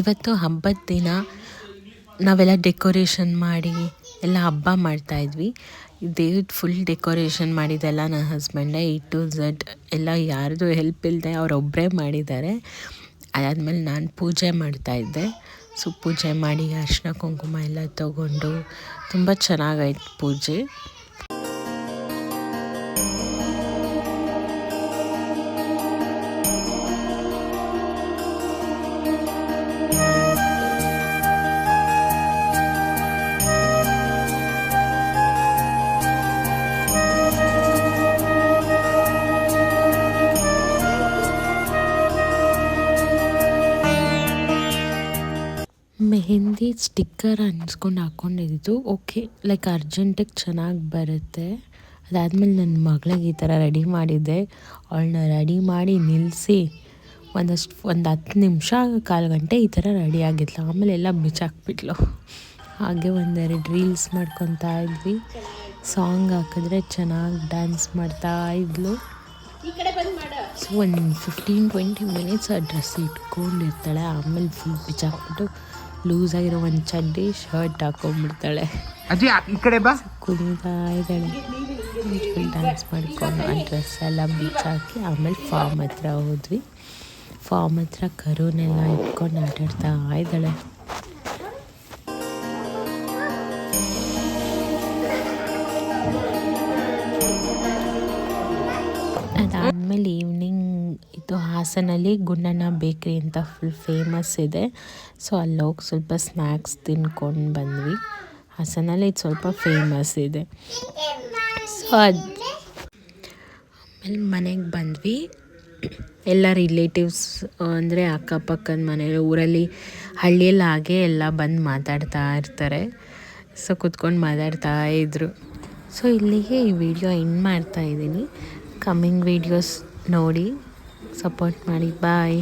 ಇವತ್ತು ಹಬ್ಬದ ದಿನ ನಾವೆಲ್ಲ ಡೆಕೋರೇಷನ್ ಮಾಡಿ ಎಲ್ಲ ಹಬ್ಬ ಮಾಡ್ತಾಯಿದ್ವಿ. ದೇವ್ರದ್ದು ಫುಲ್ ಡೆಕೋರೇಷನ್ ಮಾಡಿದ್ದೆಲ್ಲ ನನ್ನ ಹಸ್ಬೆಂಡೇ A to Z ಎಲ್ಲ ಯಾರ್ದು ಹೆಲ್ಪ್ ಇಲ್ಲದೆ ಅವರೊಬ್ಬರೇ ಮಾಡಿದ್ದಾರೆ. ಅದಾದಮೇಲೆ ನಾನು ಪೂಜೆ ಮಾಡ್ತಾಯಿದ್ದೆ. ಸೊ ಪೂಜೆ ಮಾಡಿ ಅರಿಶಿನ ಕುಂಕುಮ ಎಲ್ಲ ತಗೊಂಡು ತುಂಬ ಚೆನ್ನಾಗಾಯ್ತು ಪೂಜೆ. ಮೆಹಂದಿ ಸ್ಟಿಕ್ಕರ್ ಅನ್ಸ್ಕೊಂಡು ಹಾಕ್ಕೊಂಡಿದ್ದು ಓಕೆ, ಲೈಕ್ ಅರ್ಜೆಂಟಿಗೆ ಚೆನ್ನಾಗಿ ಬರುತ್ತೆ. ಅದಾದಮೇಲೆ ನನ್ನ ಮಗಳಿಗೆ ಈ ಥರ ರೆಡಿ ಮಾಡಿದ್ದೆ. ಅವಳನ್ನ ರೆಡಿ ಮಾಡಿ ನಿಲ್ಲಿಸಿ ಒಂದು 10 ನಿಮಿಷ 1/4 ಗಂಟೆ ಈ ಥರ ರೆಡಿ ಆಗಿದ್ಲು. ಆಮೇಲೆ ಎಲ್ಲ ಬಿಚ್ಚಾಕ್ಬಿಟ್ಲು. ಹಾಗೆ 1-2 ರೀಲ್ಸ್ ಮಾಡ್ಕೊತಾ ಇದ್ವಿ. ಸಾಂಗ್ ಹಾಕಿದ್ರೆ ಚೆನ್ನಾಗಿ ಡ್ಯಾನ್ಸ್ ಮಾಡ್ತಾ ಇದ್ಲು. ಸೊ ಒಂದು 15-20 ಮಿನಿಟ್ಸ್ ಆ ಡ್ರೆಸ್ ಇಟ್ಕೊಂಡಿರ್ತಾಳೆ. ಆಮೇಲೆ ಫುಲ್ ಬಿಚ್ಚಾಕ್ಬಿಟ್ಟು ಲೂಸ್ ಆಗಿರೋ ಒಂದು ಚಡ್ಡಿ ಶರ್ಟ್ ಹಾಕೊಂಡ್ಬಿಡ್ತಾಳೆ. ಕುಣಿತಾ ಇದ್ದಾಳೆ. ಫುಲ್ ಡ್ಯಾನ್ಸ್ ಮಾಡ್ಕೊಂಡು ಆ ಡ್ರೆಸ್ ಎಲ್ಲ ಬಿಚ್ಚಾಕಿ ಆಮೇಲೆ ಫಾರ್ಮ್ ಹತ್ರ ಹೋದ್ವಿ. ಫಾರ್ಮ್ ಹತ್ರ ಕರುನೆಲ್ಲ ಇಟ್ಕೊಂಡು ಆಟಾಡ್ತಾ ಇದ್ದಾಳೆ. ಅದಾದಮೇಲೆ ಈವ್ನಿಂಗ್ ಇದು ಹಾಸನಲ್ಲಿ ಗುಂಡಣ್ಣ ಬೇಕ್ರಿ ಅಂತ ಫುಲ್ ಫೇಮಸ್ ಇದೆ. ಸೊ ಅಲ್ಲಿ ಹೋಗಿ ಸ್ವಲ್ಪ ಸ್ನ್ಯಾಕ್ಸ್ ತಿನ್ಕೊಂಡು ಬಂದ್ವಿ. ಹಾಸನಲ್ಲಿ ಇದು ಸ್ವಲ್ಪ ಫೇಮಸ್ ಇದೆ. ಸೊ ಆಮೇಲೆ ಮನೆಗೆ ಬಂದ್ವಿ. ಎಲ್ಲ ರಿಲೇಟಿವ್ಸ್ ಅಂದರೆ ಅಕ್ಕಪಕ್ಕದ ಮನೆ ಊರಲ್ಲಿ ಹಳ್ಳಿಯಲ್ಲಿ ಹಾಗೆ ಎಲ್ಲ ಬಂದು ಮಾತಾಡ್ತಾ ಇರ್ತಾರೆ. ಸೊ ಕೂತ್ಕೊಂಡು ಮಾತಾಡ್ತಾ ಇದ್ರು. ಸೊ ಇಲ್ಲಿಗೆ ಈ ವಿಡಿಯೋ ಎಂಡ್ ಮಾಡ್ತಾಯಿದ್ದೀನಿ. ಕಮ್ಮಿಂಗ್ ವೀಡಿಯೋಸ್ ನೋಡಿ ಸಪೋರ್ಟ್ ಮಾಡಿ. ಬಾಯ್.